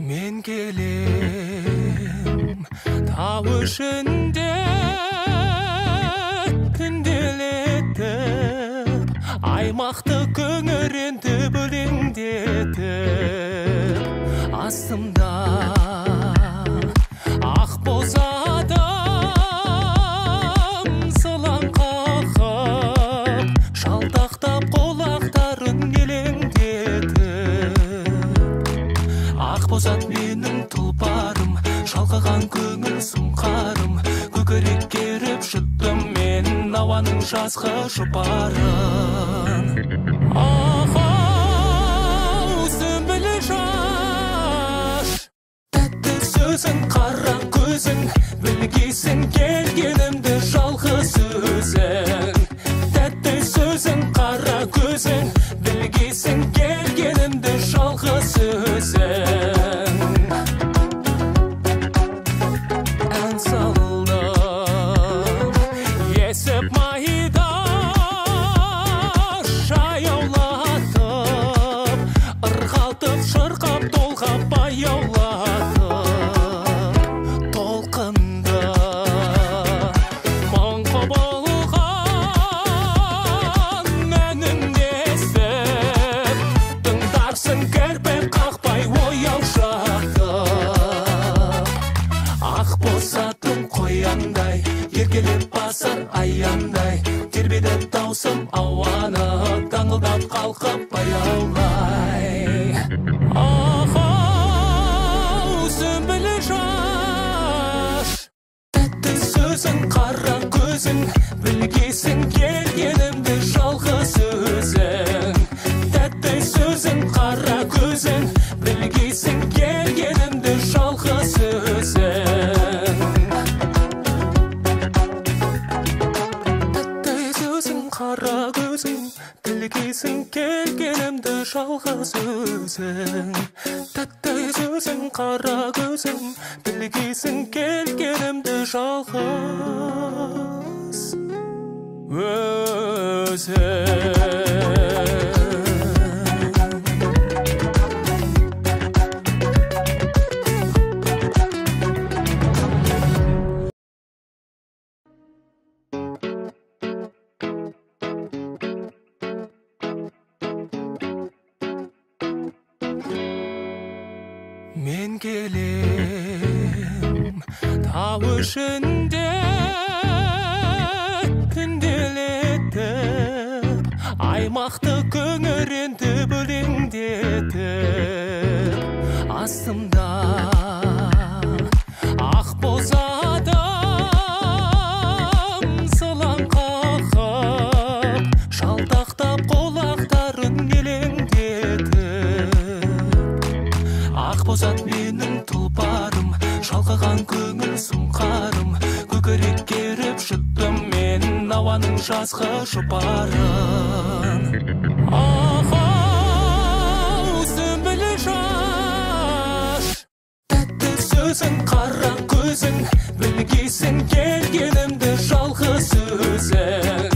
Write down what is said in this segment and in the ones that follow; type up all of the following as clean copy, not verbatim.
Мен келем тау ішінде түнделетіп, аймақты көңіренді бөлеңдетіп, астымда ақ боз адам сылаң қағып, шалтақтап құлақтарын елеңдетіп. Ақ боз ат менің тұлпарым, шалқыған көңіл сұңқарым, көкірек керіп жұттым мен ауаның жазғы жұпарын. Ау, сүмбілі жаш, тәтті сөзің, қара көзің, білгейсің келгенімді жалғыз өзің. Тәтті сөзің, қара көзің, білгейсің келгенімді жалғыз өзің. Ән салдым есіп майда, жаяулатып, ырғалтып, шырқап, толғап, баяулатып, толқынды мың құбылған әнін естіп, тыңдарсың кірпік қақпай ояу жатып. Ақ боз атым қояндай, еркелеп басар аяңдай, тербеді даусым ауаны, таңылдап қалқып баяулай. Ау, сүмбілі жаш, тәтті сөзің, қара көзің, білгейсің келгенімді жалғыз өзің. Тәтті сөзің, қара көзің, білгейсің келгенімді жалғыз өзің. Тәтті сөзің, қара көзің, білгейсің келгенімді жалғыз өзің. Тәтті сөзің, қара көзің, білгейсің келгенімді жалғыз өзің. Мен келем тау ішінде түнделетіп, аймақты көңіренді бөлеңдетіп, астымда ақ боз адам сылаң қағып, шалтақтап құлақтарын елеңдетіп. Ақ боз ат менің тұлпарым, шалқыған көңіл сұңқарым, көкірек керіп жұттым мен ауаның жазғы жұпарын. Ау, сүмбілі жаш, тәтті сөзің, қара көзің, білгейсің келгенімді жалғыз өзің.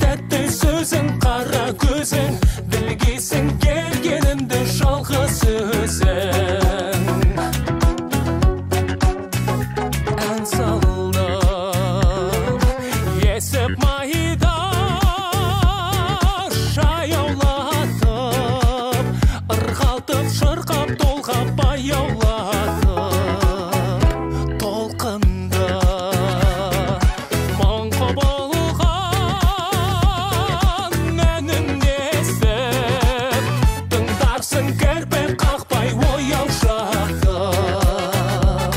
Тәтті сөзің, қара көзің, білгейсің келгенімді жалғыз өзің. Ән салдым есіп майда, жаяулатып, ырғалтып, шырқап, толғап, баяулатып, толқынды мың құбылған әнін естіп, тыңдарсың кірпік қақпай ояу жатып.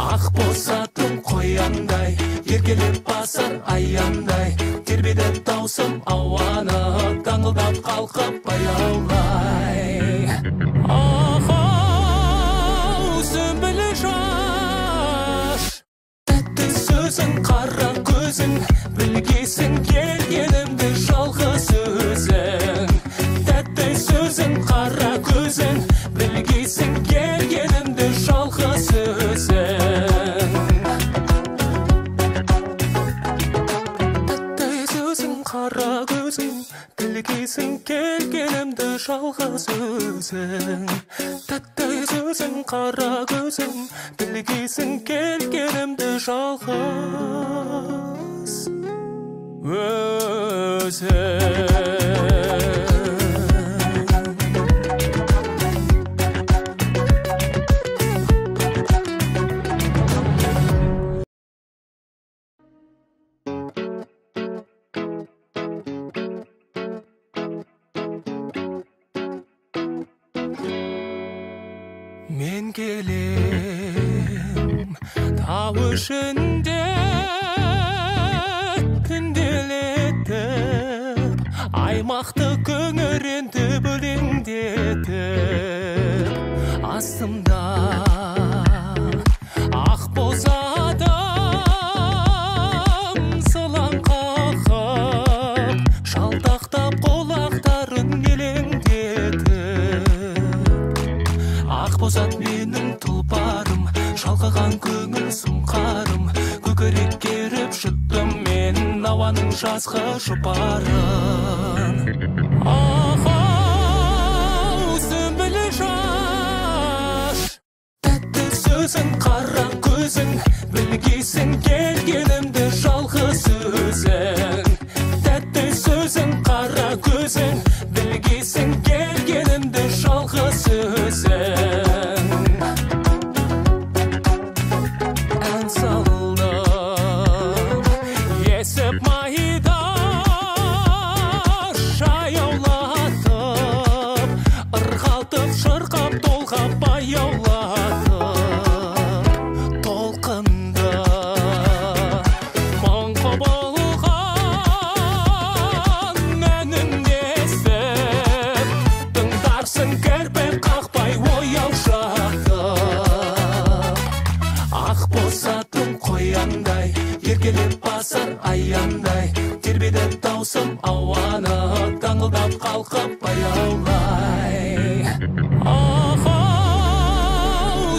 Ақ боз атым қояндай, еркелеп басар аяңдай, тербеді даусым ауаны, таңылдап қалқып баяулай. Ау, сүмбілі жаш, тәтті сөзің, қара көзің, білгейсің келгенімді жалғыз өзің. Тәтті сөзің, қара көзің, білгейсің келгенімді жалғыз өзің. Тәтті сөзің, қара қара көзің, тілгейсің келгенімді жалғыз өзің. Тәтті сөзің, қара көзің, тілгейсің келгенімді жалғыз өзің. Мен келем тау ішінде түнделетіп, аймақты көңіренді бөлеңдетіп, астымда ақ боз адам сылаң қағып, шалтақтап қолақтарын елеңдетіп, ақ бозат менің тұлпарым, шалқыған көңіл сұңқарым, көкірек керіп жұттым мен ауаның жазғы жұпарын. Ау, сүмбілі жаш, тәтті сөзің, қара көзің, білгейсің келгенімді жалғыз өзің. Тәтті сөзің, қара көзің, білгейсің келгенімді жалғыз өзің. Ән салдым есіп майда жаяулатып, ырғалтып шырқап толғап баяулатып, толқынды мың құбылған әнін естіп, тыңдарсың кірпік қақпай ояу жатып. Ақ бозатым қояндай, еркелеп басар аяңдай, тербеді даусым ауаны, таңылдап қалқып баяулай. Ау,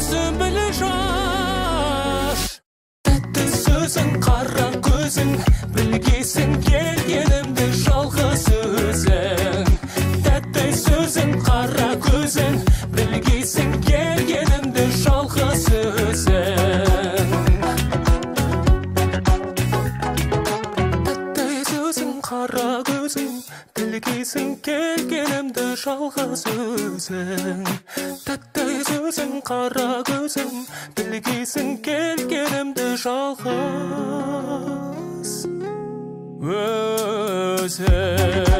сүмбілі жаш, тәтті сөзің, қара көзің, білгейсің келгенімді жалғыз өзің. Тәтті сөзің, қара көзің, білгейсің келгенімді жалғыз өзің. Тәтті сөзің, қара көзің, білгейсің келгенімді жалғыз өзің. Тәтті сөзің, қара көзің, білгейсің келгенімді жалғыз өзің.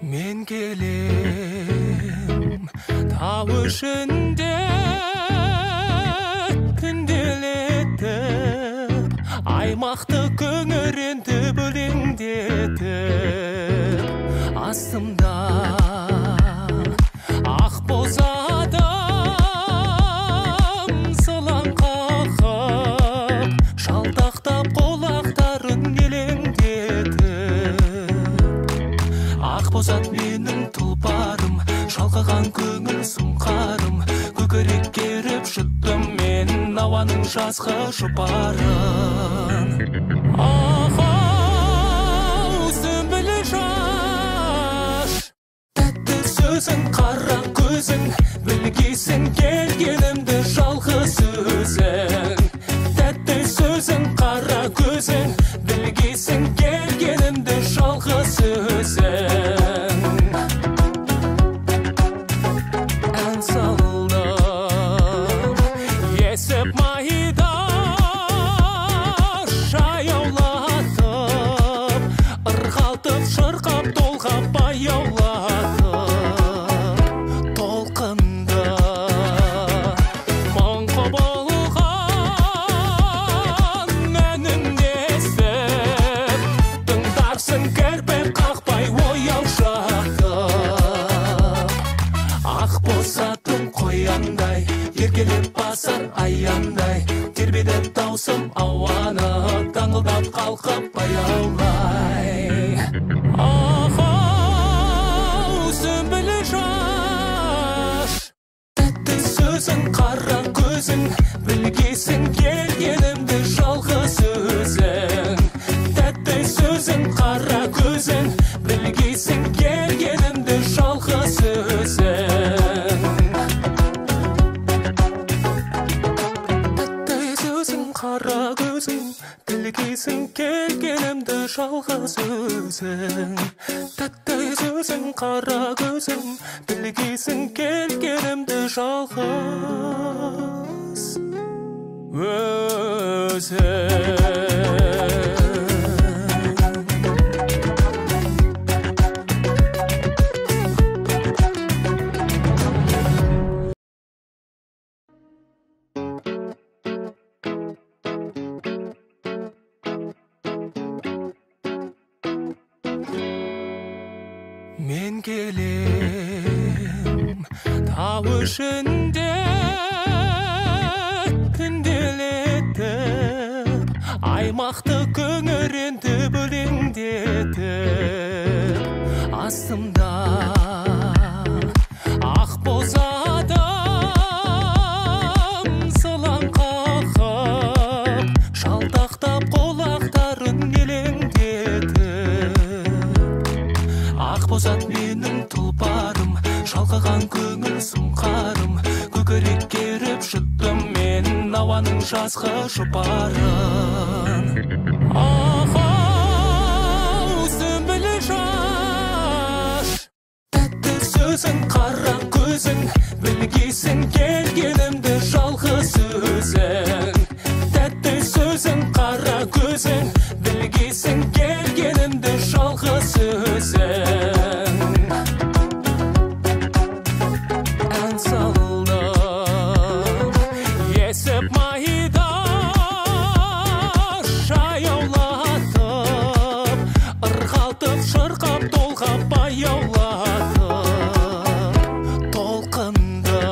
Мен келем тау ішінде түнделетіп, аймақты көңіренді бөлеңдетіп, астымда ақ боз адам сылаң қағып, шалтақтап қолақтарын елеңдетіп, ақ бозат менің тұлпарым, шалқыған көңіл сұңқарым, көкірек керіп жұттым мен ауаның жазғы жұпарын. Ау, сүмбілі жаш, тәтті сөзің, қара көзің, білгейсің келгенімді жалғыз өзің. Тәтті сөзің, қара көзің, білгейсің келгенімді жалғыз өзің. Ән салдым есіп майда жаяулатып, ырғалтып шырқап толғап баяулатып, толқынды мың құбылған әнін естіп, тыңдарсың кірпік қақпай ояу жатып. Ақ бозатым қояндай, еркелеп басар аяңдай, тербеді тербетіп даусым ауаны, таңылдап қалқып баяулай. Ау, сүмбілі шаш, тәтті сөзің, қара көзің, білгейсің келгенімді жалғыз өзің. Тәтті сөзің, қара көзің, білгейсің келгенімді жалғыз өзің. Тәтті сөзің, қара көзің, білгейсің келгенімді жалғыз өзің. Тәтті сөзің, қара көзің, білгейсің келгенімді жалғыз өзің. Мен келем тау ішінде күнделетіп, аймақты көңіренді бөлеңдетіп, астымда ақ боз адам сылаң қағып, шалтақтап қолақтарын елеңдетіп. Ақ боз ат менің тұлпарым, шалқыған көңіл сұңқарым, көкірек керіп жұттым мен ауаның жазғы жұпарын. Ау, сүмбілі шаш, тәтті сөзің, қара көзің, білгейсің келгенімді жалғыз өзің. Тәтті сөзің, қара көзің, білгейсің келгенімді жалғыз өзің. Ән салдым есіп майда жаяулатып, ырғалтып шырқап толғап баяулатып, толқынды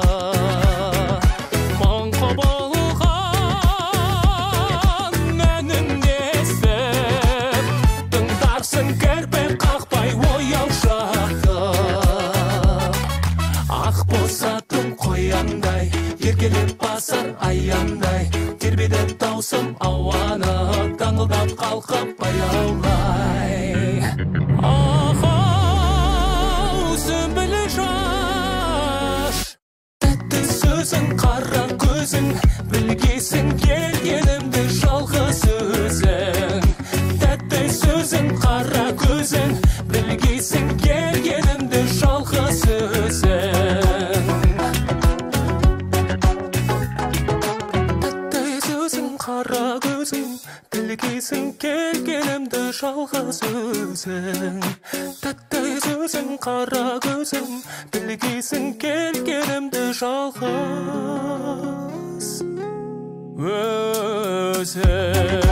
мың құбылған әнін естіп, тыңдарсың кірпік қақпай ояу жатып. Ақ боз атым қояндай, еркелеп басар аяңдай, тербетіп даусым ауаны, таңылдап қалқып баяулай. Ау, сүмбілі шаш, тәтті сөзің, қара көзің, білгейсің келгенімді жалғыз өзің. Тәтті сөзің, қара көзің, білгейсің келгенімді жалғыз өзің. Тәтті сөзің, қара көзің, білгейсің келгенімді жалғыз өзің. Тәтті сөзің, қара көзің, білгейсің келгенімді жалғыз өзің.